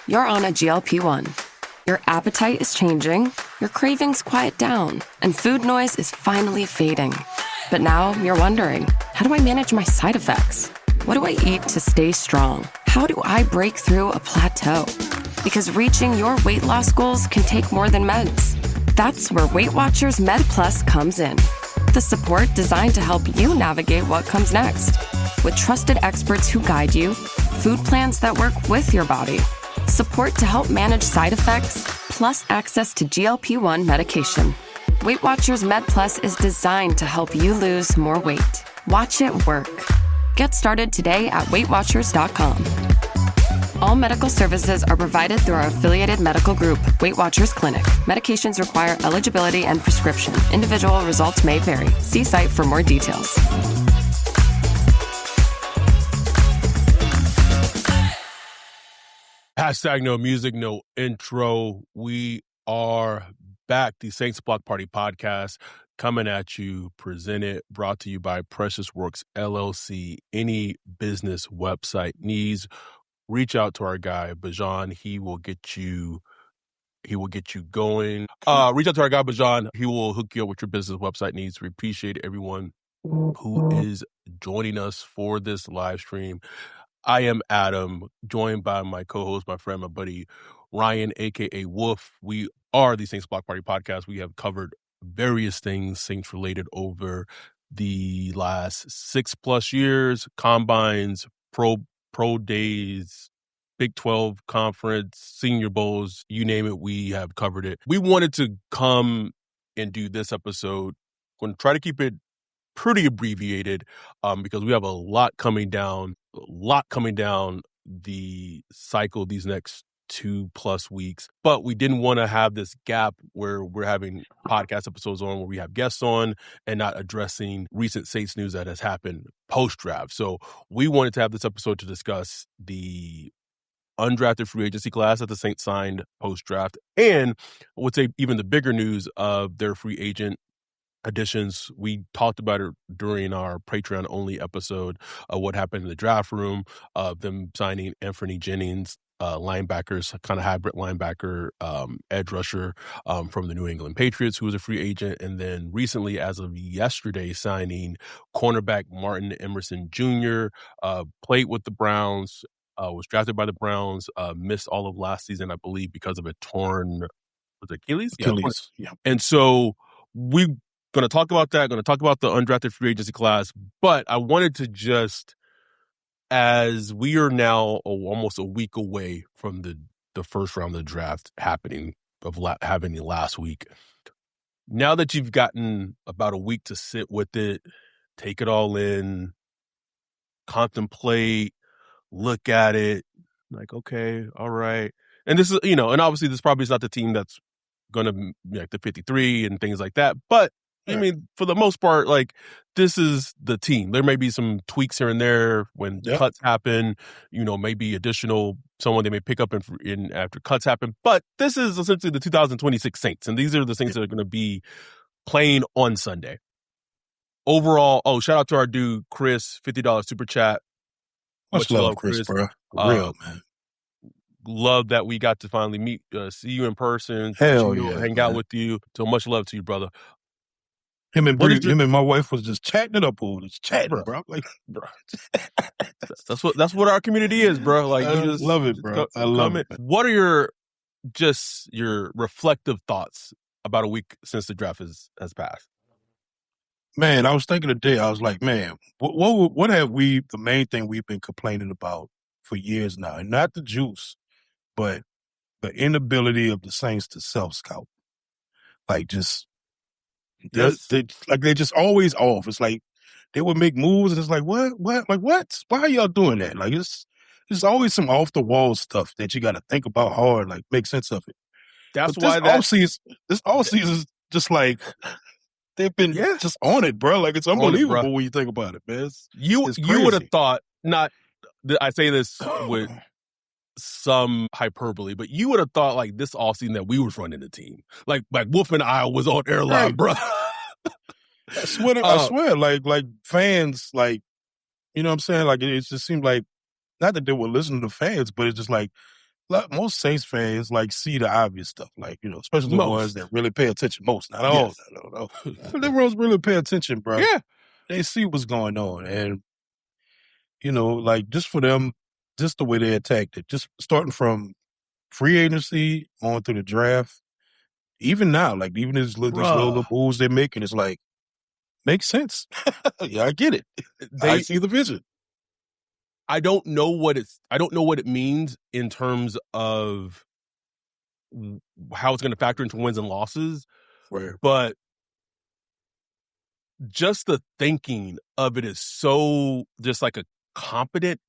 You're on a GLP-1. Your appetite is changing, your cravings quiet down, and food noise is finally fading. But now you're wondering, how do I manage my side effects? What do I eat to stay strong? How do I break through a plateau? Because reaching your weight loss goals can take more than meds. That's where Weight Watchers Med Plus comes in. The support designed to help you navigate what comes next. With trusted experts who guide you, food plans that work with your body, support to help manage side effects, plus access to GLP-1 medication. Weight Watchers Med Plus is designed to help you lose more weight. Watch it work. Get started today at WeightWatchers.com. All medical services are provided through our affiliated medical group, Weight Watchers Clinic. Medications require eligibility and prescription. Individual results may vary. See site for more details. Hashtag no music, no intro. We are back. The Saints Block Party podcast coming at you, brought to you by Precious Works LLC. Any business website needs, reach out to our guy Bajan. He will get you going. Reach out to our guy Bajan. He will hook you up with your business website needs. We appreciate everyone who is joining us for this live stream. I am Adam, joined by my co-host, my friend, my buddy, Ryan, a.k.a. Wolf. We are the Saints Block Party podcast. We have covered various things, Saints related, over the last 6+ years, combines, pro days, Big 12 conference, Senior Bowls, you name it, we have covered it. We wanted to come and do this episode. We're going to try to keep it pretty abbreviated because we have a lot coming down the cycle these next 2+ weeks. But we didn't want to have this gap where we're having podcast episodes on where we have guests on and not addressing recent Saints news that has happened post-draft. So we wanted to have this episode to discuss the undrafted free agency class that the Saints signed post-draft, and I would say even the bigger news of their free agent additions. We talked about it during our Patreon only episode of what happened in the draft room, of them signing Anthony Jennings, linebackers, kind of hybrid linebacker, edge rusher from the New England Patriots, who was a free agent. And then recently, as of yesterday, signing cornerback Martin Emerson Jr., played with the Browns, was drafted by the Browns, missed all of last season, I believe, because of a torn, was it Achilles? Yeah. And so we going to talk about that, going to talk about the undrafted free agency class, but I wanted to just, as we are now almost a week away from the first round of the draft happening last week, now that you've gotten about a week to sit with it, take it all in, contemplate, look at it, like, okay, all right. And this is, and obviously this probably is not the team that's going to be like the 53 and things like that, but I mean, for the most part, like, this is the team. There may be some tweaks here and there when cuts happen, maybe additional someone they may pick up in after cuts happen. But this is essentially the 2026 Saints, and these are the Saints that are going to be playing on Sunday. Overall, shout out to our dude, Chris, $50 super chat. Much love, Chris, bro. Real, man. Love that we got to finally see you in person. Hell yeah, hang out with you. So much love to you, brother. Him and my wife was just chatting it up on us, bro. I'm like, bro. That's what our community is, bro. Like, I you just love it, bro. I love it. What are your reflective thoughts about a week since the draft has passed? Man, I was thinking today, I was like, man, what have the main thing we've been complaining about for years now, and not the juice, but the inability of the Saints to self-scout. Like, just, they're just always off. It's like they would make moves, and it's like, what? Like, what? Why are y'all doing that? Like, it's always some off-the-wall stuff that you got to think about hard, like, make sense of it. That's but why this offseason is just like, they've been just on it, bro. Like, it's unbelievable when you think about it, man. You would have thought, I say this with some hyperbole, but you would have thought, like, this offseason that we was running the team. Like Wolf and I was on airline, bro. I swear, like fans, like, you know what I'm saying? Like, it just seemed like, not that they were listening to fans, but it's just like most Saints fans like see the obvious stuff, like, especially the ones that really pay attention most. Not all, no. The ones really pay attention, bro. Yeah. They see what's going on, and like just for them, just the way they attacked it, just starting from free agency on through the draft, even now, like even these little moves they're making, it's like makes sense. Yeah, I get it. I see the vision. I don't know what it means in terms of how it's going to factor into wins and losses, right. But just the thinking of it is so just like a competent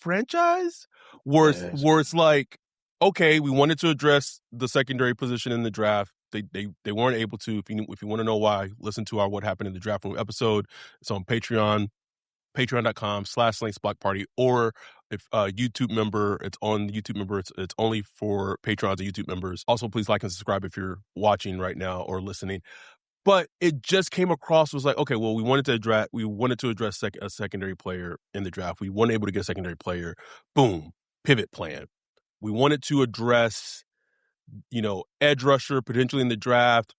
franchise where it's like, okay, we wanted to address the secondary position in the draft. They weren't able to. If you want to know why, listen to our What Happened in the Draft Room episode. It's on Patreon, patreon.com/LanceBlockParty, or if YouTube member, it's on the YouTube member. It's only for Patrons and YouTube members. Also, please like and subscribe if you're watching right now or listening. But it just came across was like, okay, well, we wanted to address a secondary player in the draft. We weren't able to get a secondary player. Boom, pivot plan. We wanted to address, edge rusher potentially in the draft.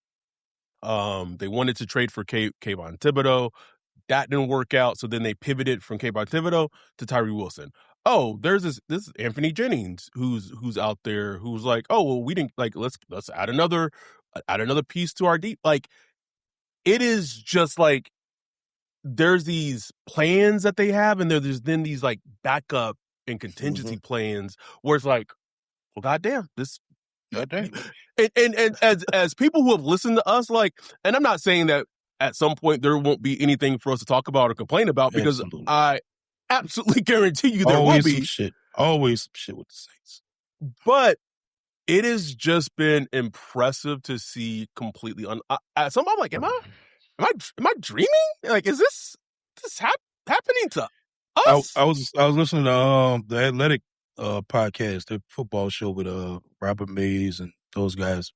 They wanted to trade for Kayvon Thibodeau. That didn't work out, so then they pivoted from Kayvon Thibodeau to Tyree Wilson. Oh, there's this Anthony Jennings who's out there who's like, oh, well, we didn't like let's add another piece to our deep. Like, it is just like there's these plans that they have, and there's then these like backup and contingency plans where it's like, well, goddamn, this. Goddamn. And as people who have listened to us, like, and I'm not saying that at some point there won't be anything for us to talk about or complain about, because I absolutely guarantee you there will be. Always some shit with the Saints. But it has just been impressive to see completely. At some point, I'm like, am I dreaming? Like, is this happening to us? I was listening to the Athletic podcast, the football show with Robert Mays and those guys.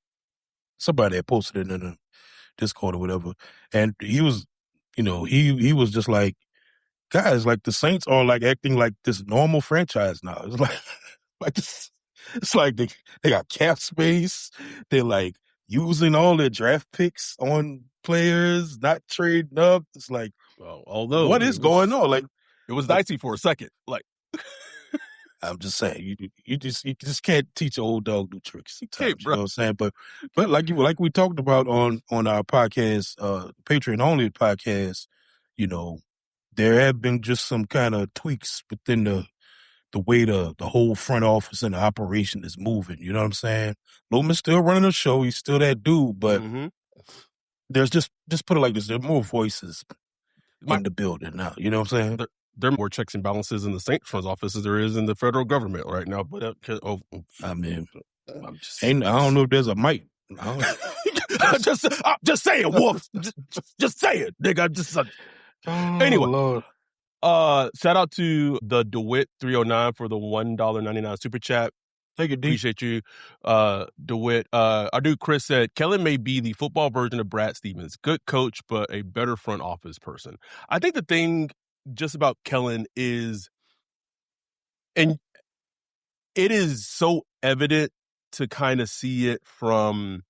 Somebody had posted it in the Discord or whatever, and he was, he was just like, guys, like the Saints are like acting like this normal franchise now. It's like this. It's like they got cap space. They're like using all their draft picks on players, not trading up. It's like, although what is going on? Like, it was dicey for a second. Like, I'm just saying, you just can't teach an old dog new tricks. Okay, you know what I'm saying? But like we talked about on our podcast, Patreon only podcast, there have been just some kind of tweaks within the way the whole front office and the operation is moving. You know what I'm saying? Loman's still running the show. He's still that dude, but there's just put it like this. There are more voices in the building now. You know what I'm saying? There are more checks and balances in the Saints front office as there is in the federal government right now. But I mean, I don't know if there's a mic. I'm just saying, Wolf. just say it, nigga. Anyway. Lord. Shout out to the DeWitt 309 for the $1.99 super chat. Thank you, D. Appreciate you, DeWitt. Our dude Chris said, Kellen may be the football version of Brad Stevens. Good coach, but a better front office person. I think the thing just about Kellen is, and it is so evident to kind of see it from,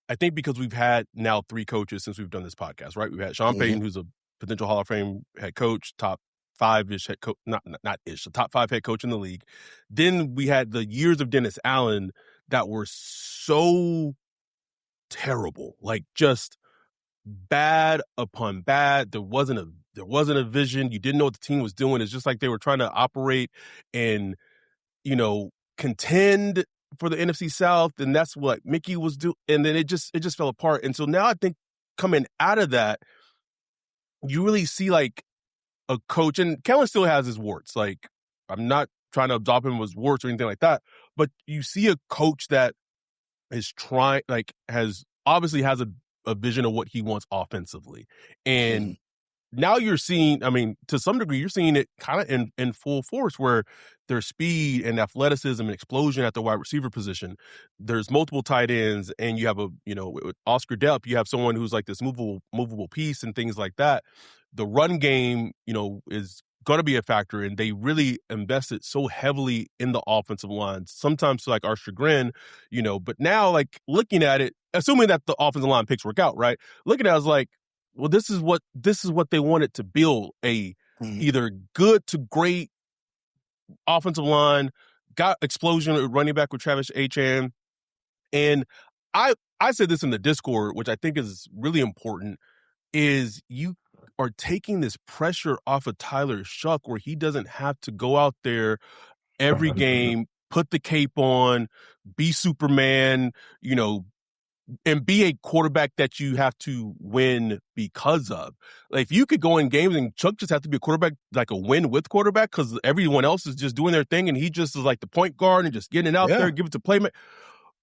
I think because we've had now 3 coaches since we've done this podcast, right? We've had Sean Payton, who's a potential Hall of Fame head coach, top 5-ish head coach, not ish, the top 5 head coach in the league. Then we had the years of Dennis Allen that were so terrible, like just bad upon bad. There wasn't a vision. You didn't know what the team was doing. It's just like they were trying to operate and, contend for the NFC South, and that's what Mickey was doing. And then it just fell apart. And so now I think coming out of that, you really see like a coach, and Kellen still has his warts. Like, I'm not trying to absolve him of his warts or anything like that, but you see a coach that is trying, like, obviously has a vision of what he wants offensively. And now you're seeing, I mean, to some degree, you're seeing it kind of in full force, where there's speed and athleticism and explosion at the wide receiver position. There's multiple tight ends, and you have with Oscar Delp, you have someone who's like this movable piece and things like that. The run game, is going to be a factor, and they really invested so heavily in the offensive line, sometimes to like our chagrin, but now like looking at it, assuming that the offensive line picks work out, right? Looking at it, I was like, well, this is what they wanted to build, a either good to great offensive line, got explosion at running back with Travis Etienne. And I said this in the Discord, which I think is really important, is you are taking this pressure off of Tyler Shough, where he doesn't have to go out there every game, put the cape on, be Superman, and be a quarterback that you have to win because of. Like, if you could go in games and Chuck just have to be a quarterback, like a win-with quarterback, because everyone else is just doing their thing and he just is like the point guard and just getting it out there, give it to playmaker.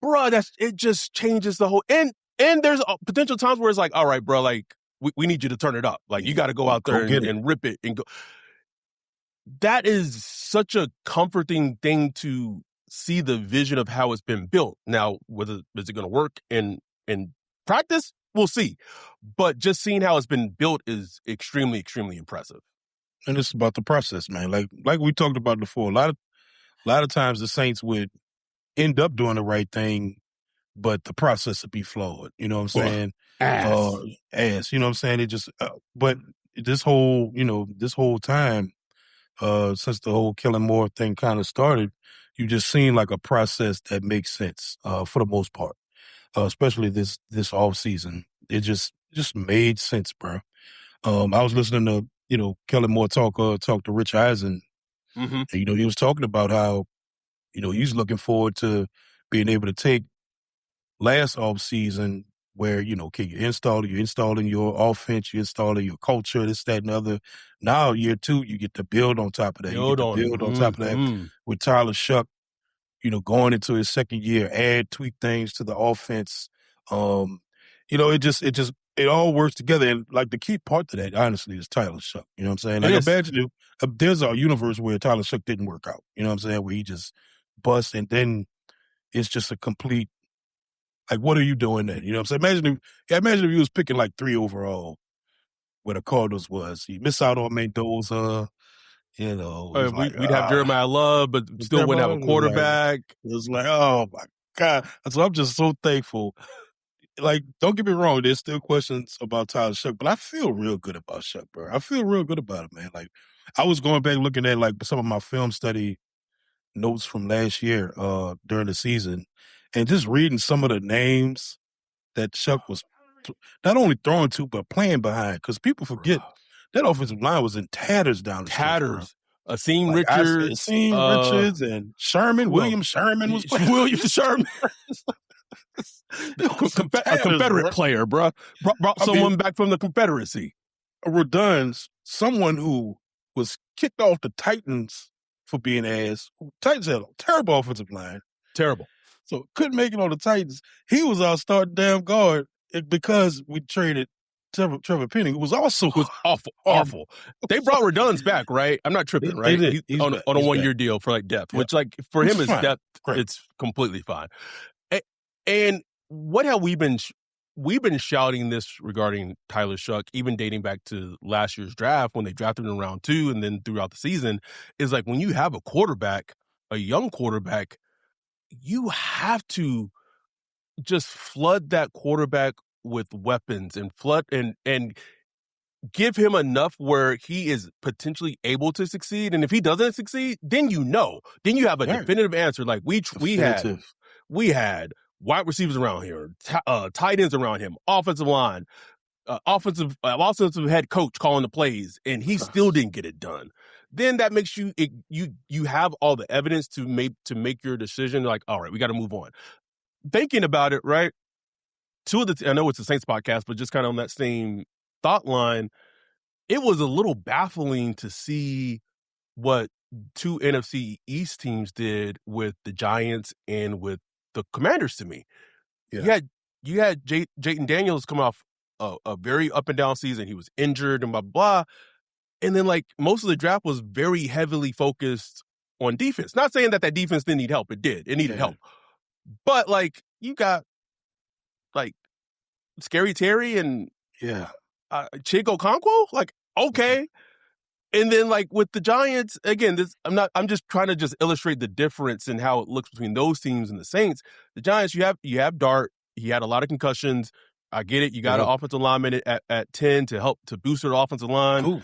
Bro, it just changes the whole. And there's potential times where it's like, all right, bro, like, we need you to turn it up. Like, you got to go out there and rip it and go. That is such a comforting thing to see the vision of how it's been built. Now, whether is it going to work in practice, we'll see. But just seeing how it's been built is extremely, extremely impressive. And it's about the process, man. Like we talked about before, a lot of times the Saints would end up doing the right thing, but the process would be flawed. You know what I'm saying? Ass. You know what I'm saying? It just, but this whole time, since the whole Kellen Moore thing kind of started, you just seen like a process that makes sense, for the most part, especially this offseason. It just made sense, bro. I was listening to, Kellen Moore talk to Rich Eisen. And, he was talking about how, he's looking forward to being able to take last offseason where, okay, you're installing your offense, you're installing your culture, this, that, and other. Now, year 2, you get to build on top of that. You get to build on top of that with Tyler Shough, going into his second year, tweak things to the offense. It all works together. And like the key part to that, honestly, is Tyler Shough. You know what I'm saying? Like, imagine if there's a universe where Tyler Shough didn't work out. You know what I'm saying? Where he just busts, and then it's just a complete, like, what are you doing then? You know what I'm saying? Imagine if he was picking like 3 overall, where the Cardinals was. He missed out on Mendoza. We'd have Jeremiah Love, but still wouldn't have a quarterback. It was like, oh my God. So I'm just so thankful. Like, don't get me wrong, there's still questions about Tyler Shough, but I feel real good about Shough, bro. I feel real good about it, man. Like, I was going back looking at like some of my film study notes from last year during the season, and just reading some of the names that Shough was not only throwing to, but playing behind, because people forget that offensive line was in tatters down the stretch. Asim Richards. Richards and Sherman. William Sherman was playing. William Sherman. A Confederate player, bro. Brought someone back from the Confederacy. Rodon's someone who was kicked off the Titans for being ass. Titans had a terrible offensive line. Terrible. So couldn't make it on the Titans. He was our starting damn guard because we traded Trevor Penning. It was also awful. They brought Rodon's back, right? I'm not tripping, right? He's on a 1-year deal for like depth, which like for him is depth. Great. It's completely fine. And what have we been shouting this regarding Tyler Shough, even dating back to last year's draft when they drafted him in round 2 and then throughout the season, is like when you have a quarterback, a young quarterback, you have to just flood that quarterback with weapons and flood and give him enough where he is potentially able to succeed. And if he doesn't succeed, then you have a definitive answer. Like we had wide receivers around here, tight ends around him, offensive line, offensive head coach calling the plays, and he still didn't get it done. Then that makes you have all the evidence to make your decision. Like, all right, we got to move on. Thinking about it, right? I know it's a Saints podcast, but just kind of on that same thought line, it was a little baffling to see what 2 NFC East teams did with the Giants and with the Commanders to me. Yeah. You had Jayden Daniels come off a very up and down season. He was injured and blah, blah. And then like most of the draft was very heavily focused on defense. Not saying that defense didn't need help. It did. It needed help. But like you got like Scary Terry and Chig Okonkwo. Like, okay. And then like with the Giants, again, I'm just trying to just illustrate the difference in how it looks between those teams and the Saints. The Giants, you have Dart. He had a lot of concussions. I get it. You got an offensive lineman at 10 to help to boost their offensive line. Cool.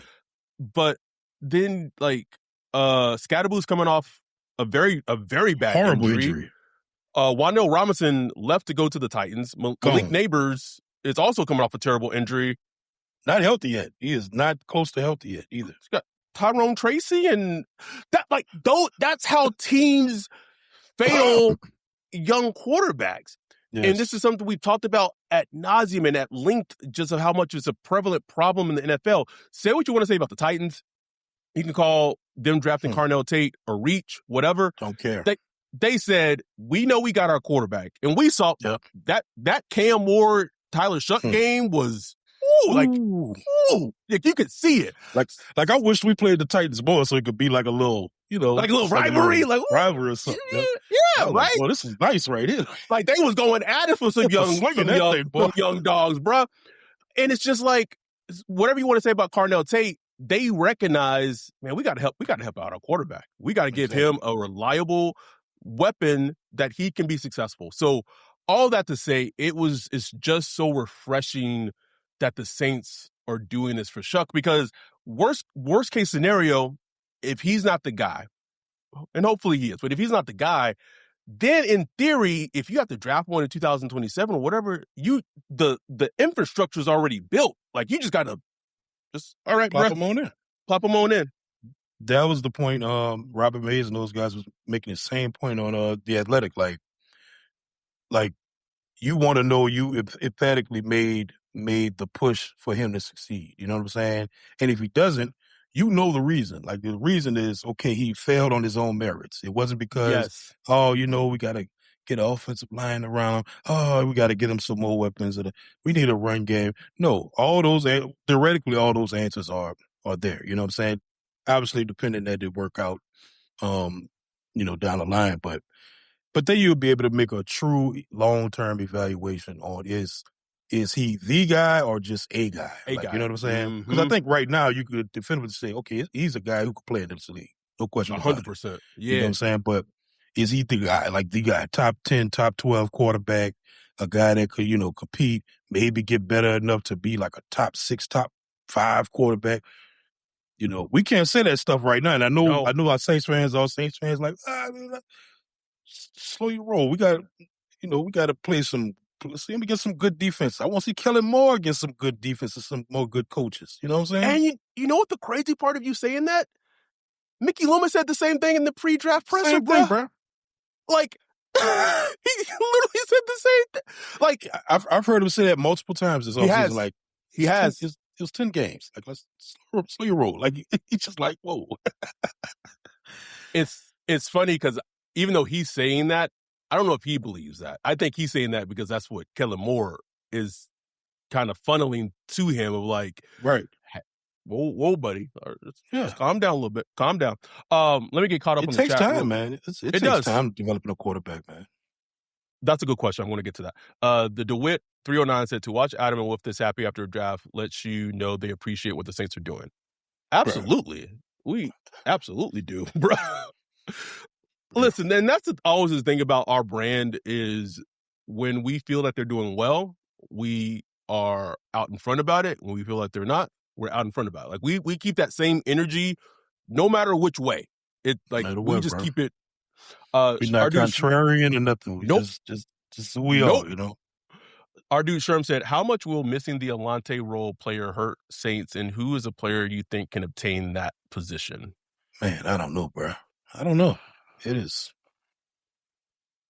But then like Scatterboo's coming off a very bad horrible injury. Wan'Dale Robinson left to go to the Titans. Malik Neighbors is also coming off a terrible injury. Not healthy yet. He is not close to healthy yet either. He's got Tyrone Tracy, and that's how teams fail young quarterbacks. Yes. And this is something we've talked about ad nauseum and at length, just of how much it's a prevalent problem in the NFL. Say what you want to say about the Titans. You can call them drafting Carnell Tate a reach, whatever. Don't care. They said, we know we got our quarterback. And we saw that Cam Ward, Tyler Shough game was, you could see it. Like I wish we played the Titans more so it could be like a little, like a little rivalry, rivalry or something. Yeah, right. Like, well, this is nice right here. Like they was going at it for some young dogs, bro. And it's just like, whatever you want to say about Carnell Tate, they recognize, man, we got to help out our quarterback. We got to give him a reliable weapon that he can be successful. So all that to say, it's just so refreshing that the Saints are doing this for Shough, because worst case scenario, if he's not the guy, and hopefully he is, but if he's not the guy, then in theory, if you have to draft one in 2027 or whatever, the infrastructure is already built. Like you just got to all right, plop them on in. Plop them on in. That was the point. Robert Mays and those guys was making the same point on The Athletic. Like you want to know you emphatically made the push for him to succeed. You know what I'm saying? And if he doesn't, you know the reason. Like the reason is, okay, he failed on his own merits. It wasn't because, we got to get an offensive line around. Oh, we got to get him some more weapons. We need a run game. No, theoretically, all those answers are there. You know what I'm saying? Obviously, depending that they work out, down the line. But then you'll be able to make a true long-term evaluation on is he the guy or just a guy? You know what I'm saying? Because I think right now you could definitively say, okay, he's a guy who could play in this league. No question about 100%. it. Yeah. You know what I'm saying? But is he the guy, top 10, top 12 quarterback, a guy that could, compete, maybe get better enough to be like a top 6, top 5 quarterback? We can't say that stuff right now. And I know our Saints fans, like, slow your roll. We got to play let me get some good defense. I want to see Kellen Moore get some good defense and some more good coaches. You know what I'm saying? And you know what the crazy part of you saying that? Mickey Loomis said the same thing in the pre-draft presser, same thing, bro. Like, he literally said the same thing. Like, I've heard him say that multiple times this offseason. Like, he has. It was 10 games. Like, let's slow your roll. Like, he's just like, whoa. It's funny because even though he's saying that, I don't know if he believes that. I think he's saying that because that's what Kellen Moore is kind of funneling to him of like, right. Whoa, buddy. Just calm down a little bit. Calm down. Let me get caught up on the chat. It takes time, man. It takes time developing a quarterback, man. That's a good question. I'm going to get to that. The DeWitt 309 said, to watch Adam and Wolf this happy after a draft lets you know they appreciate what the Saints are doing. Absolutely. Bro. We absolutely do, bro. Listen, and that's always the thing about our brand is when we feel that they're doing well, we are out in front about it. When we feel like they're not, we're out in front about it. Like we keep that same energy no matter which way. It like we just keep it. We're not contrarian or nothing. Nope. Just who we are, Our dude Sherm said, how much will missing the Alante role player hurt Saints, and who is a player you think can obtain that position? Man, I don't know, bro. I don't know. It is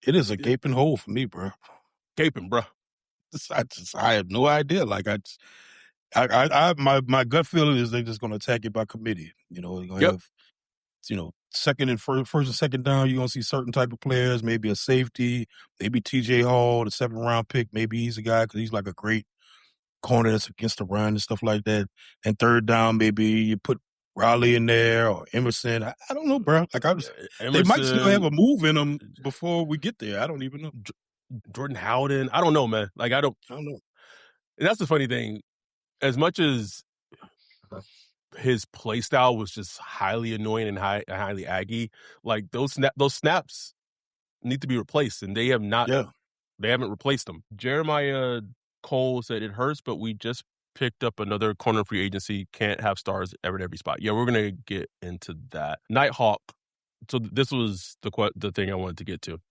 a gaping hole for me, bro. Gaping, bro. I have no idea. Like my gut feeling is they're just going to attack it by committee. They're going to have, second and first and second down. You're going to see certain type of players, maybe a safety, maybe TJ Hall, the 7th round pick. Maybe he's a guy because he's like a great corner that's against the run and stuff like that. And third down, maybe you put Raleigh in there or Emerson. I don't know, bro. Like they might still have a move in them before we get there. I don't even know. Jordan Howden. I don't know, man. Like I don't know. And that's the funny thing. As much as his play style was just highly annoying and highly aggy. Like those snaps need to be replaced, and they have not. Yeah. They haven't replaced them. Jeremiah Cole said it hurts, but we just picked up another corner free agency. Can't have stars ever at every spot. Yeah, we're gonna get into that. Nighthawk. So this was the thing I wanted to get to.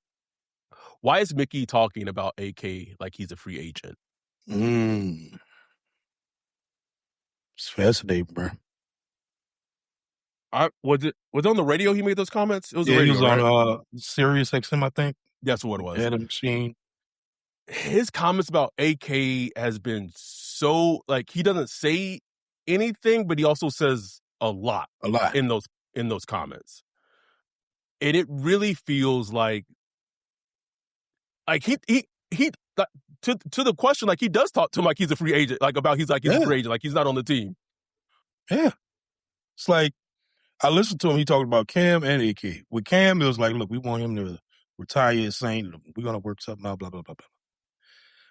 Why is Mickey talking about AK like he's a free agent? It's fascinating, bro. Was it on the radio he made those comments? It was the Yeah, radio, he was right? on Sirius XM, I think. That's what it was. Adam Machine. His comments about AK has been so, like, he doesn't say anything, but he also says a lot in those comments. And it really feels like he to the question, like he does talk to him like he's a free agent, like about he's a free agent, like he's not on the team. Yeah. It's like, I listened to him, he talked about Cam and AK. With Cam, it was like, look, we want him to retire as Saint. We're going to work something out, blah, blah, blah, blah.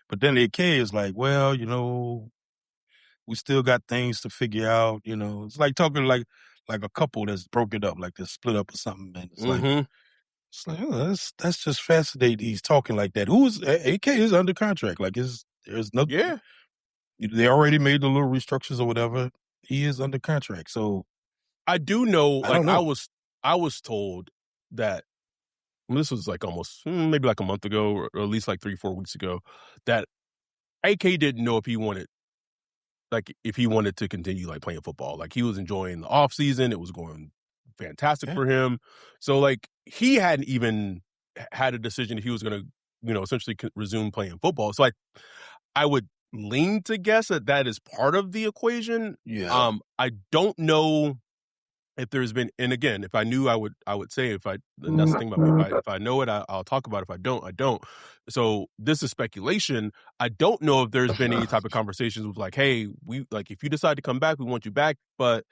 But then AK is like, well, we still got things to figure out, It's like talking like a couple that's broken up, like they're split up or something. And it's like, oh, that's just fascinating. He's talking like that. AK is under contract. Like there's no, yeah. They already made the little restructures or whatever. He is under contract. So I do know, I don't know. I was told that, this was like almost maybe like a month ago, or at least like 3-4 weeks ago, that AK didn't know if he wanted to continue like playing football. Like he was enjoying the offseason. It was going fantastic for him. So like he hadn't even had a decision if he was going to, essentially resume playing football. So I would lean to guess that is part of the equation. Yeah. I don't know if there's been, and again, if I knew, I would say, and that's the thing about me, if I know it, I'll talk about it. If I don't, I don't. So this is speculation. I don't know if there's been any type of conversations with like, hey, if you decide to come back, we want you back, but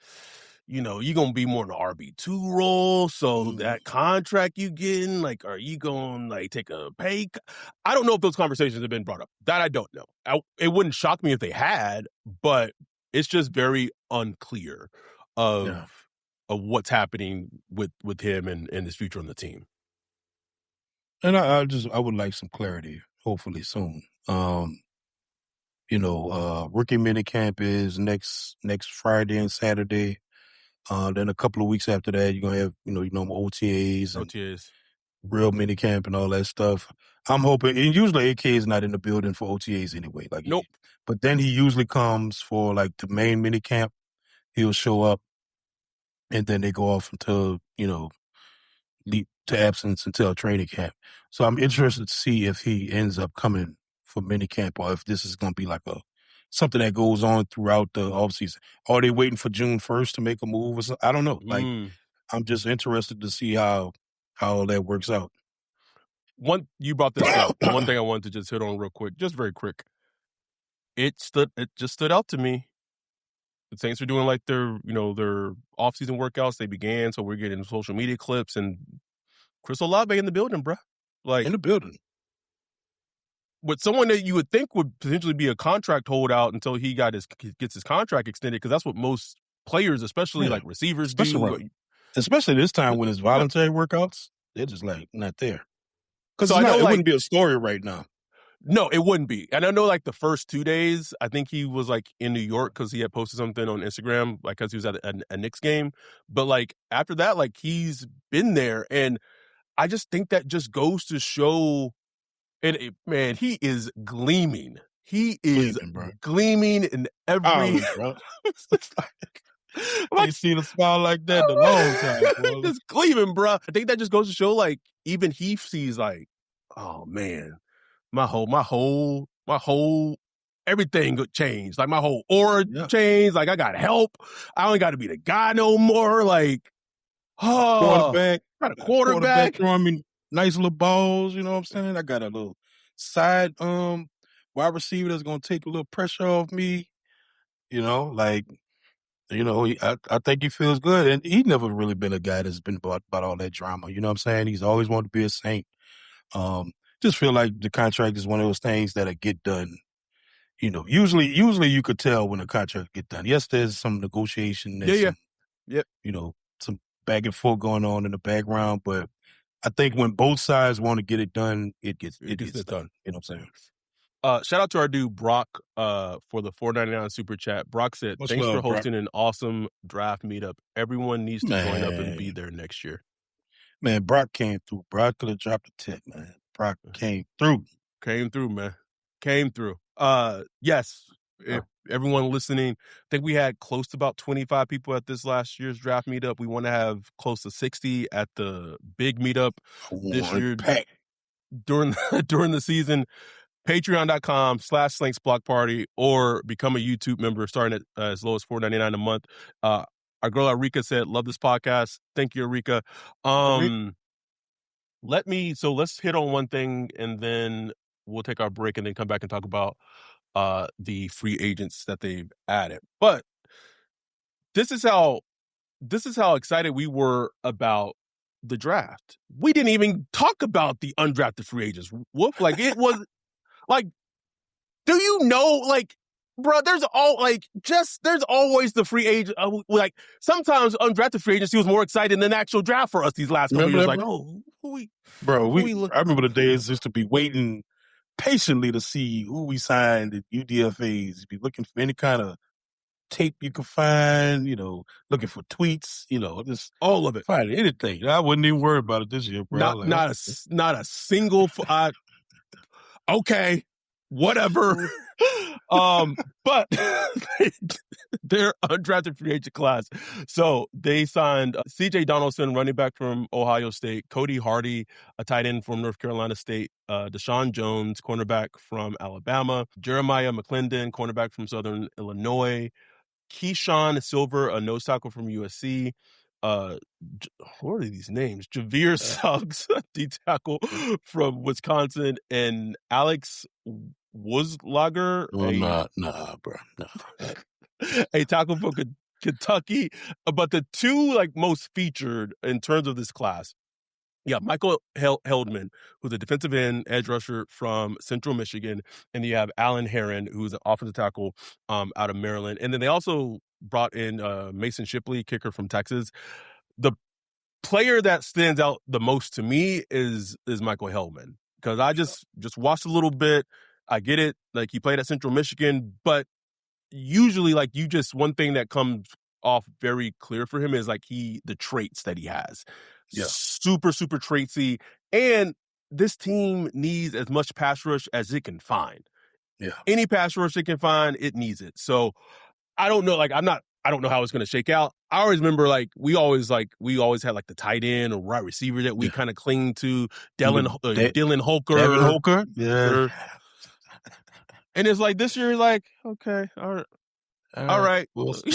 you're going to be more in the RB2 role. So that contract you getting, like, are you going to like take a pay? I don't know if those conversations have been brought up. That I don't know. It wouldn't shock me if they had, but it's just very unclear of what's happening with him and his future on the team. And I would like some clarity, hopefully soon. Rookie minicamp is next Friday and Saturday. Then a couple of weeks after that, you're gonna have OTAs and real minicamp and all that stuff. I'm hoping, and usually AK is not in the building for OTAs anyway. Like nope. But then he usually comes for like the main minicamp. He'll show up, and then they go off until leap to absence until training camp. So I'm interested to see if he ends up coming for minicamp or if this is going to be like something that goes on throughout the offseason. Are they waiting for June 1st to make a move or something? I don't know. Like, I'm just interested to see how all that works out. You brought this up. One thing I wanted to just hit on real quick, just very quick. It just stood out to me. The Saints are doing like their off-season workouts. They began, so we're getting social media clips and Chris Olave in the building, bro. Like in the building. With someone that you would think would potentially be a contract holdout until he gets his contract extended, because that's what most players, especially like receivers, do. Especially this time when it's voluntary workouts, they're just like not there. Because it wouldn't be a story right now. No, it wouldn't be. And I know like the first 2 days, I think he was like in New York because he had posted something on Instagram, like because he was at a Knicks game. But like after that, like he's been there. And I just think that just goes to show, man, he is gleaming. He is gleaming in every. Bro. I ain't seen a smile like that in a long time, bro. Just gleaming, bro. I think that just goes to show, like, even he sees like, oh man. My whole everything changed. Like my whole aura changed. Like I got help. I don't got to be the guy no more. Like, quarterback. Got a quarterback throwing me nice little balls. You know what I'm saying? I got a little side wide receiver that's gonna take a little pressure off me. I think he feels good, and he never really been a guy that's been about all that drama. You know what I'm saying? He's always wanted to be a Saint. Just feel like the contract is one of those things that'll get done, Usually you could tell when a contract get done. Yes, there's some negotiation. There's some, Yep. some back and forth going on in the background. But I think when both sides want to get it done, it gets done. You know what I'm saying? Shout out to our dude Brock for the $4.99 super chat. Brock said, "Thanks for hosting an awesome draft meetup. Everyone needs to join up and be there next year." Man, Brock came through. Brock could have dropped a tip, man. Brock came through. Came through, man. Came through. Yes. If everyone listening, I think we had close to about 25 people at this last year's draft meetup. We want to have close to 60 at the big meetup this year during the season. Patreon.com/Slinks Block Party or become a YouTube member starting at as low as $4.99 a month. Our girl Arika said, "Love this podcast." Thank you, Arika. Let's hit on one thing and then we'll take our break and then come back and talk about the free agents that they've added. But this is how excited we were about the draft. We didn't even talk about the undrafted free agents. Whoop, like it was like, do you know, like, bro, there's always the free agent. Like sometimes undrafted free agency was more exciting than the actual draft for us these last couple years. Like, I remember the days used to be waiting patiently to see who we signed at UDFAs. Be looking for any kind of tape you could find, looking for tweets, just all of it. Find anything. I wouldn't even worry about it this year, bro. Not a single. Okay, whatever. But their undrafted free agent class. So they signed C.J. Donaldson, running back from Ohio State, Cody Hardy, a tight end from North Carolina State, Deshaun Jones, cornerback from Alabama, Jeremiah McClendon, cornerback from Southern Illinois, Keyshawn Silver, a nose tackle from USC. What are these names? Javier Suggs, D tackle from Wisconsin, and Alex Wuzlager. Bro. A tackle from Kentucky. But the two most featured in terms of this class, Michael Heldman, who's a defensive end edge rusher from Central Michigan, and you have Alan Herron, who's an offensive tackle out of Maryland. And then they also brought in Mason Shipley, kicker from Texas. The player that stands out the most to me is Michael Heldman, because I just watched a little bit. I get it. Like, he played at Central Michigan, but usually one thing that comes off very clear for him is the traits that he has. Yeah. Super, super traitsy. And this team needs as much pass rush as it can find. Yeah. Any pass rush it can find, it needs it. So I don't know. I don't know how it's going to shake out. I always remember we always had the tight end or wide receiver that we kind of cling to. Dylan Holker. Devin Holker. Yeah. And it's this year, okay, all right. We'll see.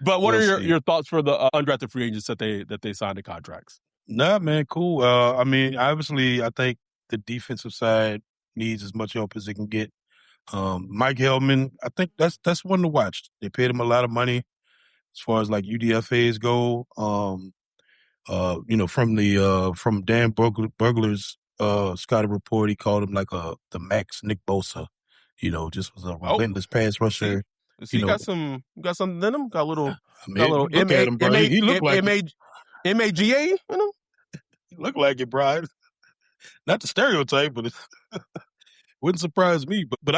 But what are your thoughts for the undrafted free agents that they signed the contracts? Nah, man, cool. Obviously, I think the defensive side needs as much help as it can get. Mike Hellman, I think that's one to watch. They paid him a lot of money as far as UDFAs go. From Dan Burglar's Scotty report, he called him the Max Nick Bosa. Just was a relentless pass rusher. So you got something in him? Got a little look at him, bro. He looked like MAGA in him? He looked like it, Brian. Not the stereotype, but it wouldn't surprise me. But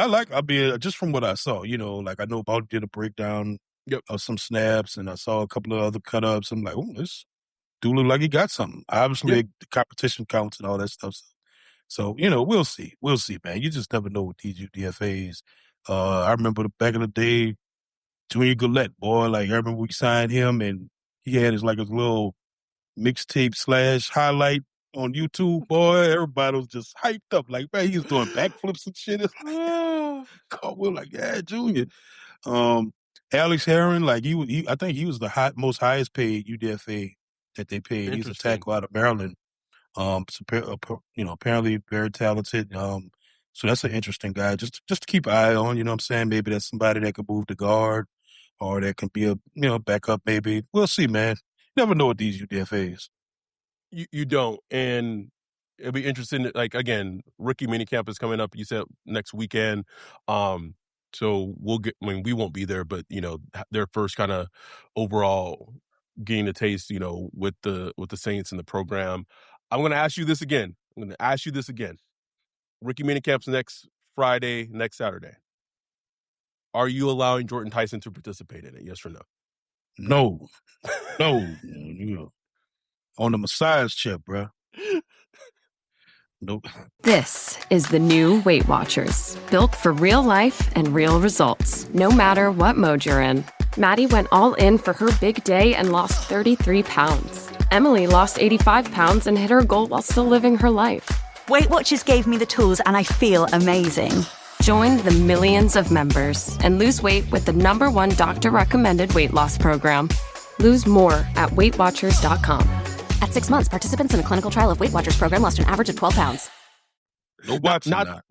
just from what I saw, I know Baldy did a breakdown of some snaps, and I saw a couple of other cut-ups. I'm like, oh, this dude look like he got something. Obviously, the competition counts and all that stuff. So, we'll see. We'll see, man. You just never know with these UDFAs. I remember back in the day, Junior Gillette, boy, I remember we signed him and he had his little mixtape / highlight on YouTube, boy. Everybody was just hyped up. Man, he was doing backflips and shit. We're yeah, Junior. Alex Herron, I think he was the most highest paid UDFA that they paid. He's a tackle out of Maryland. Apparently very talented. So that's an interesting guy just to keep an eye on, you know what I'm saying? Maybe that's somebody that could move the guard or that can be a backup maybe. We'll see, man. You never know with these UDFAs. You don't. And it'll be interesting. Like, again, rookie minicamp is coming up. You said next weekend. So we won't be there, but their first kind of overall getting a taste, with the Saints and the program. I'm going to ask you this again. Rookie minicamp's next Friday, next Saturday. Are you allowing Jordan Tyson to participate in it? Yes or no? No. On the massage chair, bro. Nope. This is the new Weight Watchers, built for real life and real results, no matter what mode you're in. Maddie went all in for her big day and lost 33 pounds. Emily lost 85 pounds and hit her goal while still living her life. Weight Watchers gave me the tools and I feel amazing. Join the millions of members and lose weight with the #1 doctor-recommended weight loss program. Lose more at WeightWatchers.com. At 6 months, participants in a clinical trial of Weight Watchers program lost an average of 12 pounds. No Watson. Not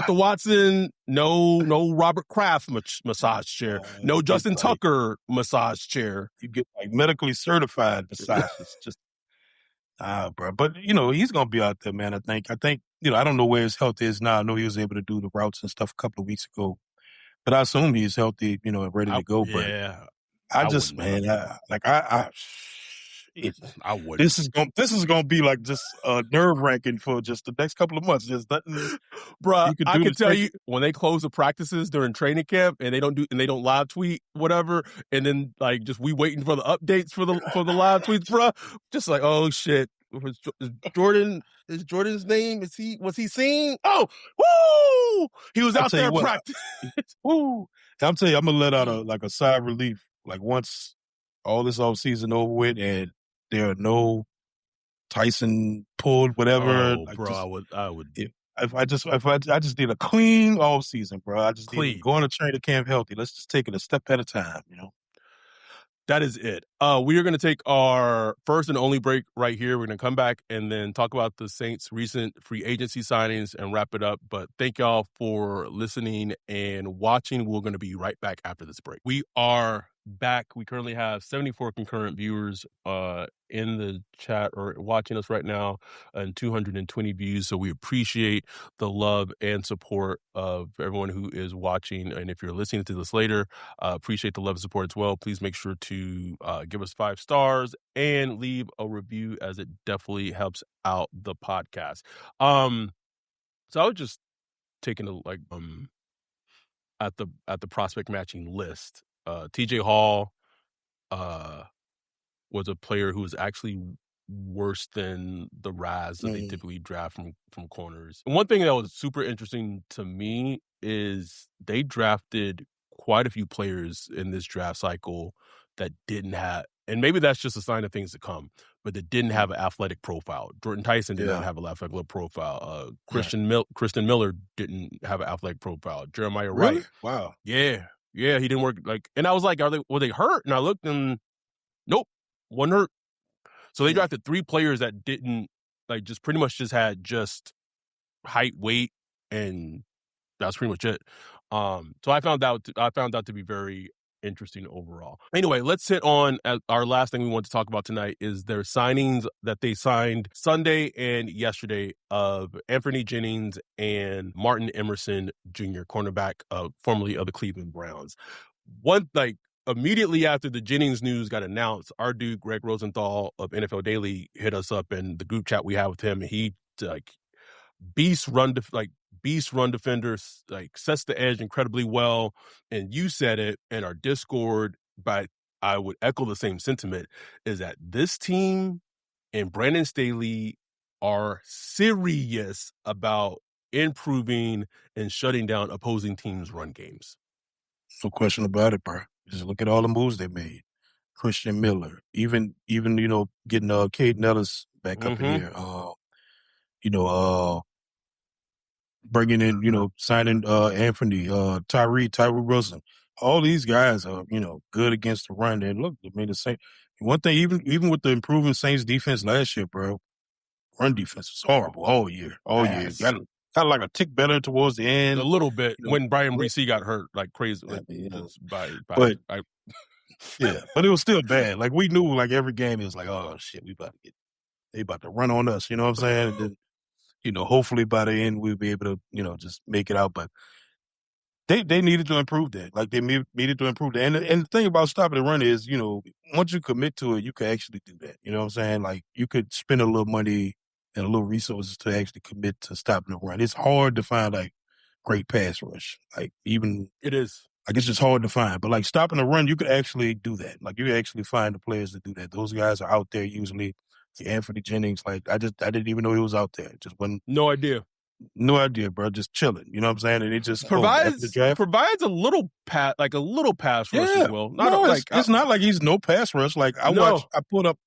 the Watson. No Robert Kraft massage chair. No Justin Tucker massage chair. You get like medically certified massages. Just bro. But he's gonna be out there, man. I think I don't know where his health is now. I know he was able to do the routes and stuff a couple of weeks ago, but I assume he's healthy, and ready to go. But yeah, I would. This is gonna be like just nerve-wracking for just the next couple of months. Just nothing, bro. I can tell you when they close the practices during training camp and they don't live tweet whatever, and then like just we waiting for the updates for the live tweets, bro. Just like, oh shit, is Jordan's name? Was he seen? Oh, woo! He was out there practicing. Woo! I'm telling you, I'm gonna let out a sigh of relief. Like once all this offseason over with and there are no Tyson pulled whatever. Oh, bro, I would. If I just need a clean offseason, bro. I just need to go on a training camp healthy. Let's just take it a step at a time, That is it. We are going to take our first and only break right here. We're going to come back and then talk about the Saints' recent free agency signings and wrap it up. But thank y'all for listening and watching. We're going to be right back after this break. We are back. We currently have 74 concurrent viewers in the chat or watching us right now and 220 views. So we appreciate the love and support of everyone who is watching. And if you're listening to this later, appreciate the love and support as well. Please make sure to give us 5 stars and leave a review, as it definitely helps out the podcast. So I was just taking a look at the prospect matching list. TJ Hall was a player who was actually worse than the Raz that they typically draft from corners. And one thing that was super interesting to me is they drafted quite a few players in this draft cycle that didn't have, and maybe that's just a sign of things to come, but that didn't have an athletic profile. Jordan Tyson did not have an athletic profile. Kristen Miller didn't have an athletic profile. Jeremiah Wright. Wow. Yeah, he didn't work and I was like, were they hurt? And I looked and nope, one hurt. So they drafted 3 players that didn't just pretty much just had just height, weight, and that's pretty much it. So I found out to be very interesting overall. Anyway, let's hit on our last thing we want to talk about tonight is their signings that they signed Sunday and yesterday of Anthony Jennings and Martin Emerson Jr., cornerback, formerly of the Cleveland Browns. Immediately after the Jennings news got announced, our dude Greg Rosenthal of NFL Daily hit us up in the group chat we have with him. And he beast run defender, sets the edge incredibly well. And you said it in our Discord, but I would echo the same sentiment, is that this team and Brandon Staley are serious about improving and shutting down opposing teams' run games. No question about it, bro. Just look at all the moves they made. Christian Miller, even getting Caden Ellis back up in here. Bringing in, signing Anthony, Tyree Wilson. All these guys are, good against the run. And look, they made the same. One thing, even with the improving Saints defense last year, bro, run defense was horrible all year. Got like a tick better towards the end. A little bit when Brian Reese got hurt like crazy. But it was still bad. Like we knew, like every game, it was like, oh shit, we about to get they about to run on us. You know what I'm saying? And then, hopefully by the end we'll be able to, just make it out. But they needed to improve that. Like they needed to improve that. And the thing about stopping the run is, once you commit to it, you can actually do that. You know what I'm saying? Like you could spend a little money and a little resources to actually commit to stopping the run. It's hard to find like great pass rush. Like even It is. like it's just hard to find. But like stopping the run, you could actually do that. Like you could actually find the players to do that. Those guys are out there usually. Anthony Jennings, like I didn't even know he was out there. Just wasn't. No idea. No idea, bro. Just chilling. You know what I'm saying? And it just after the draft. provides a little pass rush as well. It's not like he's no pass rush. Like I put up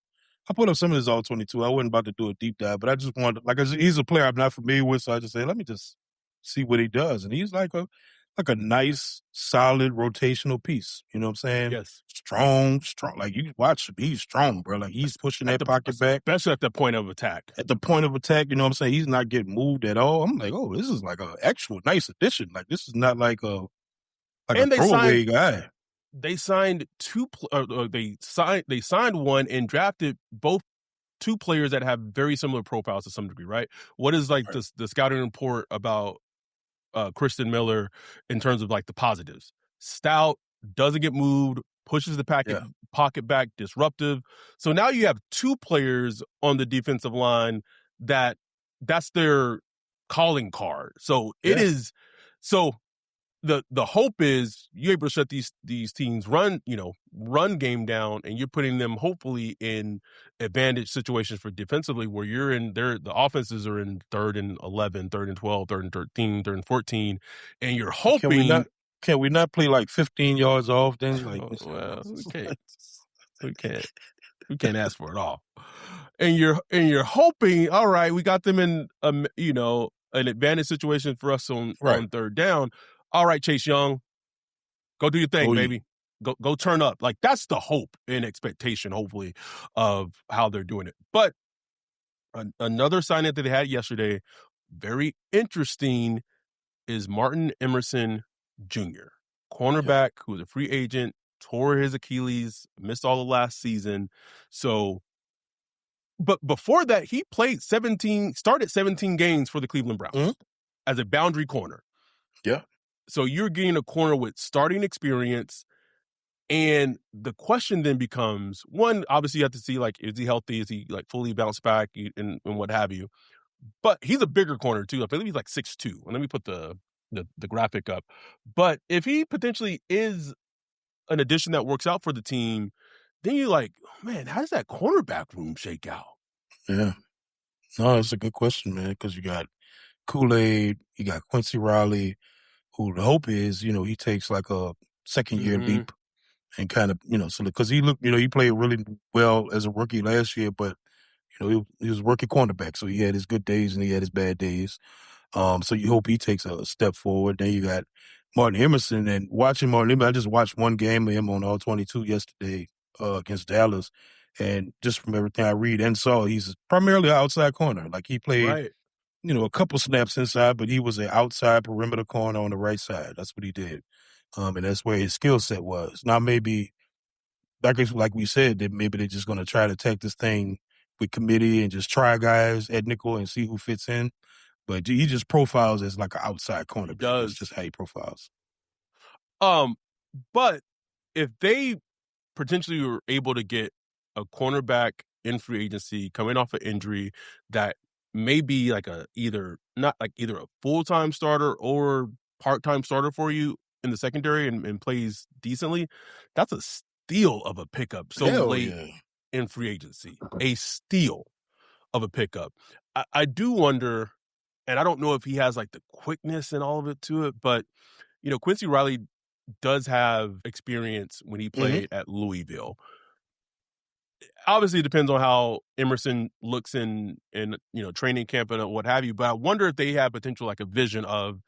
some of his all 22. I wasn't about to do a deep dive, but I just wanted he's a player I'm not familiar with, so I just say let me just see what he does. And he's like a nice, solid rotational piece. You know what I'm saying? Yes. Strong. Like you watch him, he's strong, bro. Like he's pushing that pocket back. Especially at the point of attack. At the point of attack, you know what I'm saying? He's not getting moved at all. I'm like, oh, this is like an actual nice addition. Like this is not like a throwaway guy. They signed they signed one and drafted both two players that have very similar profiles to some degree, right? What is like the scouting report about Kristen Miller in terms of like the positives? Stout, doesn't get moved, pushes the pocket back, disruptive. So now you have two players on the defensive line that's their calling card. So it is. So the hope is you're able to shut these teams run game down, and you're putting them hopefully in advantage situations for defensively where you're in there. The offenses are in 3rd and 11, 3rd and 12, 3rd and 13, 3rd and 14, and you're hoping. Can we not play like 15 yards off then? Like, we can't ask for it all. And you're hoping, all right, we got them in an advantage situation for us on 3rd down. All right, Chase Young, go do your thing, baby. Go turn up. Like that's the hope and expectation, hopefully, of how they're doing it. But another signing that they had yesterday, very interesting, is Martin Emerson Jr., cornerback who was a free agent, tore his Achilles, missed all of last season. So, but before that, he started 17 games for the Cleveland Browns as a boundary corner. Yeah. So you're getting a corner with starting experience, and the question then becomes, one, obviously you have to see, like, is he healthy? Is he, like, fully bounced back and what have you? But he's a bigger corner, too. I believe he's, like, 6'2". And let me put the graphic up. But if he potentially is an addition that works out for the team, then you're like, man, how does that cornerback room shake out? Yeah. No, it's a good question, man, because you got Kool-Aid, you got Quincy Riley, who the hope is, he takes like a second-year leap and kind of, so because he looked, he played really well as a rookie last year, but, he was a rookie cornerback, so he had his good days and he had his bad days. So you hope he takes a step forward. Then you got Martin Emerson, and watching Martin Emerson, I just watched one game of him on all 22 yesterday against Dallas, and just from everything I read and saw, he's primarily an outside corner. Like he played, a couple snaps inside, but he was an outside perimeter corner on the right side. That's what he did. And that's where his skill set was. Now maybe, like we said, that maybe they're just going to try to take this thing with committee and just try guys at nickel and see who fits in. But he just profiles as like an outside corner. He does. That's just how he profiles. But if they potentially were able to get a cornerback in free agency coming off an injury that may be like either a full-time starter or part-time starter for you in the secondary and plays decently, that's a steal of a pickup in free agency. A steal of a pickup. I do wonder, and I don't know if he has like the quickness and all of it to it, but Quincy Riley does have experience when he played at Louisville. Obviously, it depends on how Emerson looks in training camp and what have you. But I wonder if they have potential, like a vision of,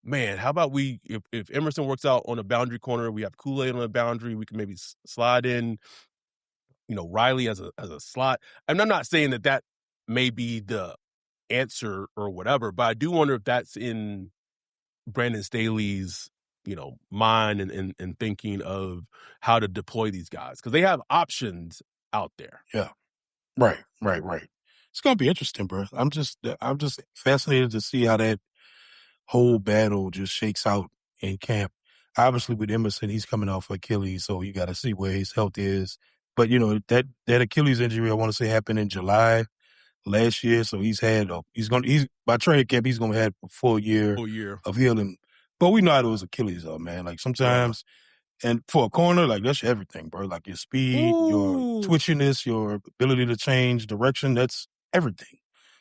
man, how about if Emerson works out on a boundary corner, we have Kool-Aid on a boundary, we can maybe slide in, Riley as a slot. And I'm not saying that may be the answer or whatever, but I do wonder if that's in Brandon Staley's mind and thinking of how to deploy these guys, because they have options out there. Yeah. Right. It's gonna be interesting, bro. I'm just fascinated to see how that whole battle just shakes out in camp. Obviously, with Emerson, he's coming off Achilles, so you got to see where his health is. But that Achilles injury, I want to say, happened in July last year. So he's by training camp, he's gonna have a full year of healing. But we know how those Achilles are, man. Like sometimes, and for a corner, like that's everything, bro. Like your speed, your twitchiness, your ability to change direction, that's everything.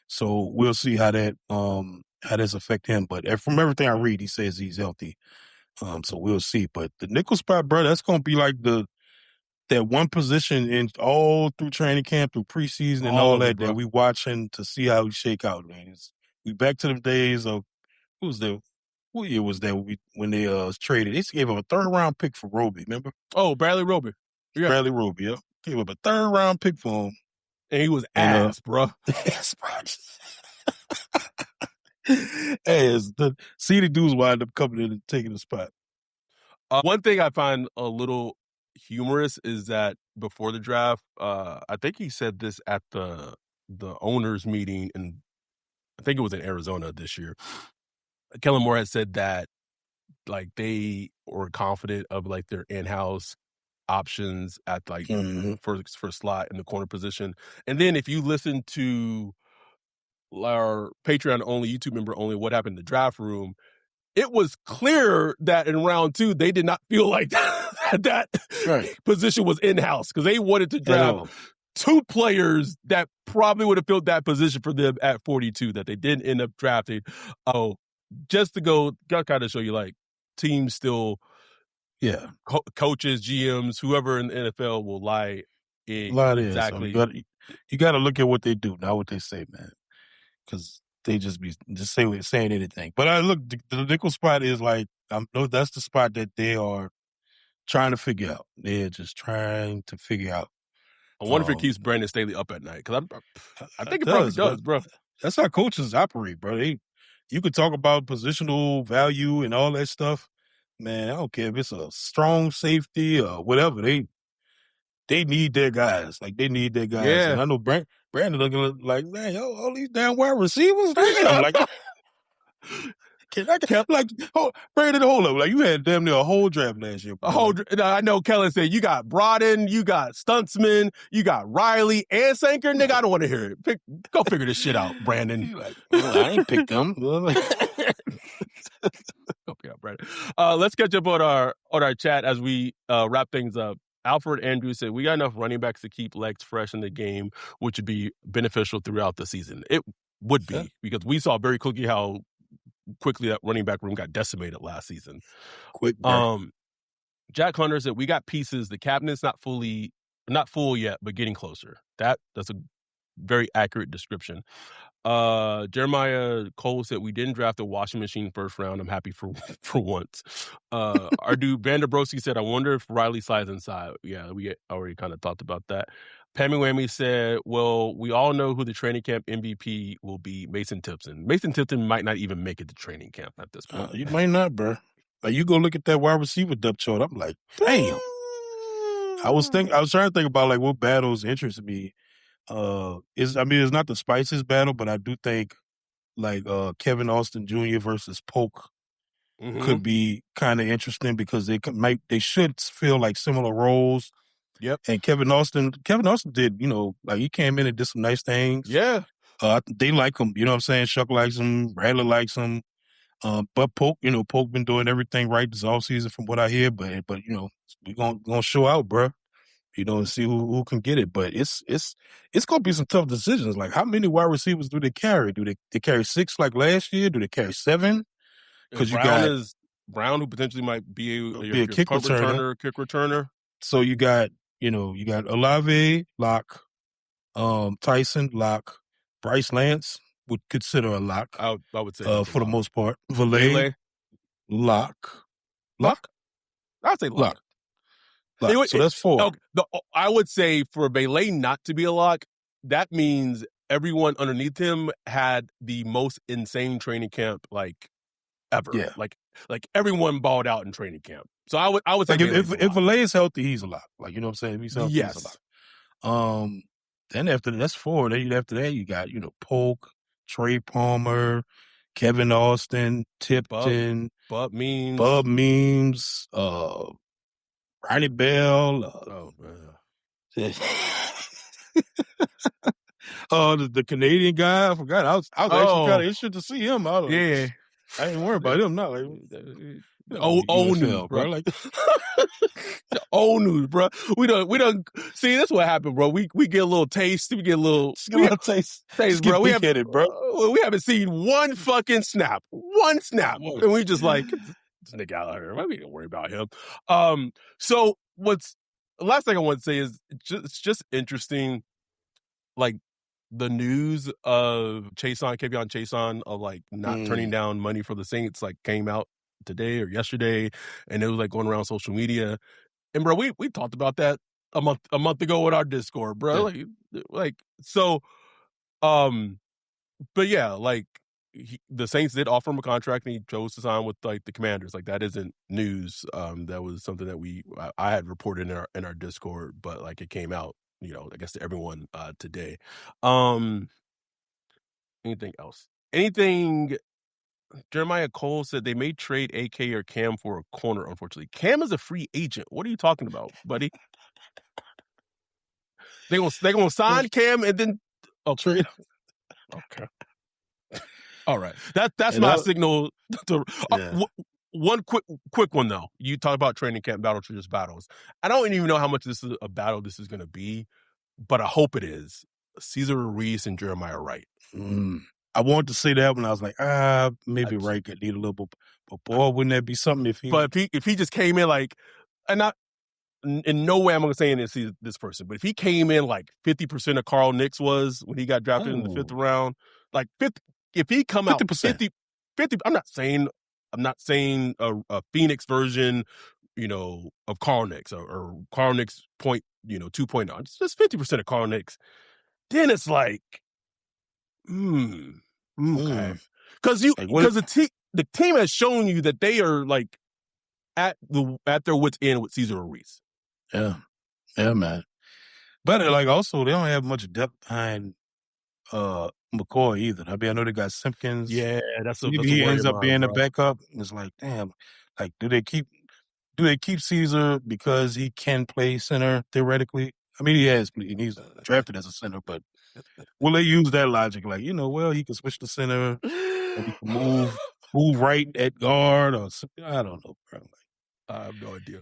So we'll see how that's affect him. But from everything I read, he says he's healthy. So we'll see. But the nickel spot, bro, that's gonna be like that one position in all through training camp, through preseason and all that we watching to see how we shake out, man. We back to the days of what year was that when they traded? They gave him a 3rd round pick for Roby, remember? Oh, Bradley Roby. Yeah. Bradley Roby, yeah. Gave him a 3rd round pick for him. And he was ass, bro. Ass, bro. Ass. See the dudes wind up coming in and taking the spot. One thing I find a little humorous is that before the draft, I think he said this at the owners meeting, and I think it was in Arizona this year. Kellen Moore had said that like they were confident of like their in-house options at like for slot in the corner position. And then if you listen to our Patreon only, YouTube member only, What Happened in the Draft Room, it was clear that in round 2 they did not feel like that position was in-house because they wanted to draft 2 players that probably would have filled that position for them at 42 that they didn't end up drafting. Oh, just to go kind of show you like teams still, coaches, GMs, whoever in the NFL will lie. Exactly. So you got to look at what they do, not what they say, man. Because they just saying anything. But I look, the nickel spot is like, that's the spot that they are trying to figure out. They're just trying to figure out. I wonder if it keeps Brandon Staley up at night. Because I think it probably does, bro. That's how coaches operate, bro. You could talk about positional value and all that stuff. Man, I don't care if it's a strong safety or whatever. They need their guys. Like, they need their guys. Yeah. And I know Brandon looking like, man, all these damn wide receivers. I'm like, Brandon, hold up. Like, you had damn near a whole draft last year. I know Kellen said you got Broaden, you got Stuntsman, you got Riley and Sanker. Nigga, I don't want to hear it. Go figure this shit out, Brandon. Like, I ain't picked them. Brandon. Let's catch up on our chat as we wrap things up. Alfred Andrews said, we got enough running backs to keep legs fresh in the game, which would be beneficial throughout the season. It would be, because we saw very quickly how quickly that running back room got decimated last season. Jack Hunter said, we got pieces. The cabinet's not full yet, but getting closer. That's a very accurate description. Jeremiah Cole said, we didn't draft a washing machine first round. I'm happy for once. Our dude Vanderbroski said, I wonder if Riley slides inside. Yeah, we already kind of talked about that. Pammy Whammy said, well, we all know who the training camp MVP will be, Mason Tipton. Mason Tipton might not even make it to training camp at this point. You might not, bro. Like, you go look at that wide receiver depth chart, I'm like, damn. I was trying to think about like what battles interest me. It's not the Spices battle, but I do think like Kevin Austin Jr. versus Polk could be kind of interesting because they should feel like similar roles. Yep. And Kevin Austin did, like he came in and did some nice things. Yeah. They like him, you know what I'm saying? Shough likes him, Bradley likes him. But Polk been doing everything right this offseason from what I hear, but we're gonna show out, bro. And see who can get it. But it's gonna be some tough decisions. Like, how many wide receivers do they carry? Do they carry 6 like last year? Do they carry 7? Because Brown, who potentially might be a kick returner. So you got Olave, lock, Tyson, lock, Bryce Lance would consider a lock. I would say for the most part. Valet, lock. I'd say lock. So that's 4. I would say for Valet not to be a lock, that means everyone underneath him had the most insane training camp like ever. Yeah. Like everyone balled out in training camp. So I would say like if Valet is healthy, he's a lock. Like, you know what I'm saying? If he's healthy, he's a lock. Then after that's 4. Then after that, you got, Polk, Trey Palmer, Kevin Austin, Tipton, Bub Bub Memes, Ronnie Bell. man. The Canadian guy, I forgot. I was actually kind of interested to see him. I ain't worried about him now. Old news, bro. Like old news, bro. We don't see. That's what happened, bro. We get a little taste. We get a little taste, bro. We haven't seen one fucking snap, and we just like this nigga out here. Why we don't worry about him? So what's the last thing I want to say is it's just interesting, like the news of K'Von Chason of like not turning down money for the Saints, like came out today or yesterday, and it was like going around social media. And bro, we talked about that a month ago with our Discord, bro. Yeah. Like so, but yeah, like the Saints did offer him a contract, and he chose to sign with like the Commanders. Like that isn't news. That was something that I had reported in our Discord, but like it came out, I guess to everyone today. Anything else? Jeremiah Cole said they may trade AK or Cam for a corner, unfortunately. Cam is a free agent. What are you talking about, buddy? They gonna sign Cam and then trade him. Okay. All right. That's my signal to one quick one though. You talk about training camp battles for just battles. I don't even know how much this is a battle this is gonna be, but I hope it is. Cesar Ruiz and Jeremiah Wright. I wanted to say that when I was like, maybe Wright could need a little bit, but boy, wouldn't that be something if he? But if he just came in like, and not in no way I'm gonna say this person, but if he came in like 50% of Carl Nicks was when he got drafted in the 5th round, like 50, if he come 50%. Out 50, I'm not saying a Phoenix version, of Carl Nicks or Carl Nicks 2.0. It's just 50% of Carl Nicks. Then it's like, okay, because the team has shown you that they are like at their wits' end with Cesar Ruiz. Yeah, man. But like also they don't have much depth behind McCoy either. I mean, I know they got Simpkins. Yeah, he ends up being a backup. It's like, damn. Like, do they keep Cesar because he can play center theoretically? I mean, he's drafted as a center, but will they use that logic? Like, he can switch to center, or he can move right at guard, or something. I don't know, bro. I have no idea.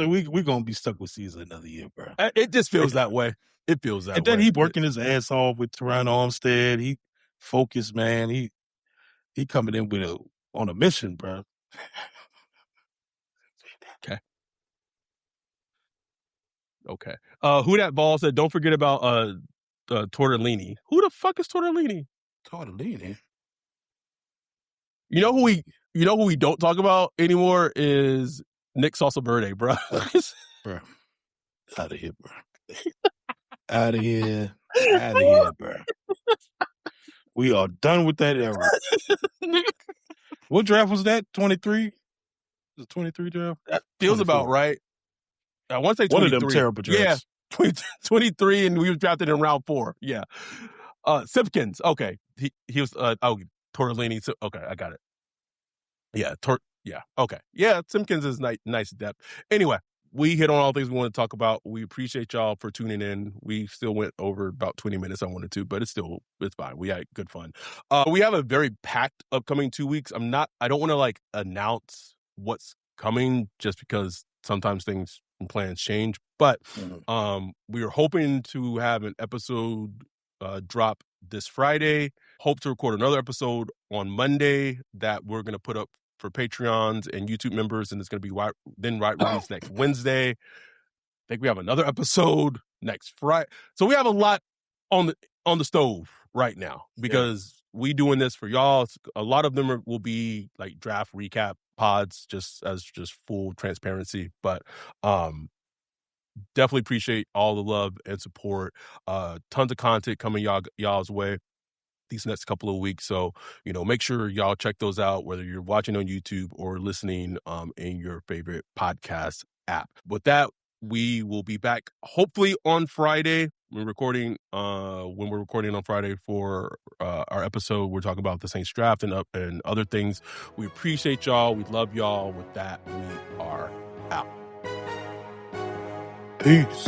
We're gonna be stuck with Cesar another year, bro. It just feels that way. It feels that way. And then he working his ass off with Teron Armstead. He focused, man. He coming in on a mission, bro. Okay. Who that ball said? Don't forget about Tortellini. Who the fuck is Tortellini? Tortellini. You know who we don't talk about anymore is Nick Salsa Verde, bro. Bro, out of here, bro. Out of here, bro. We are done with that era. What draft was that? 23? The 23 draft? That feels 24. About right. I want to say 23. One of them terrible drafts. Yeah, 23, and we were drafted in round 4. Yeah. Simpkins. Okay. He was, Tortellini. So, okay, I got it. Yeah. Yeah. Okay. Yeah, Simpkins is nice depth. Anyway, we hit on all things we want to talk about. We appreciate y'all for tuning in. We still went over about 20 minutes I wanted to, but it's fine. We had good fun. We have a very packed upcoming 2 weeks. I don't want to like announce what's coming just because sometimes things and plans change, but we are hoping to have an episode drop this Friday. Hope to record another episode on Monday that we're going to put up for Patreons and YouTube members, and it's going to be released next Wednesday. I think we have another episode next Friday. So we have a lot on the stove right now because we doing this for y'all. A lot of them will be like draft recap pods, just full transparency. But definitely appreciate all the love and support. Tons of content coming y'all's way these next couple of weeks. So, make sure y'all check those out, whether you're watching on YouTube or listening in your favorite podcast app. With that, we will be back hopefully on Friday We're recording when we're recording on Friday for our episode. We're talking about the Saints draft and other things. We appreciate y'all. We love y'all. With that, we are out. Peace.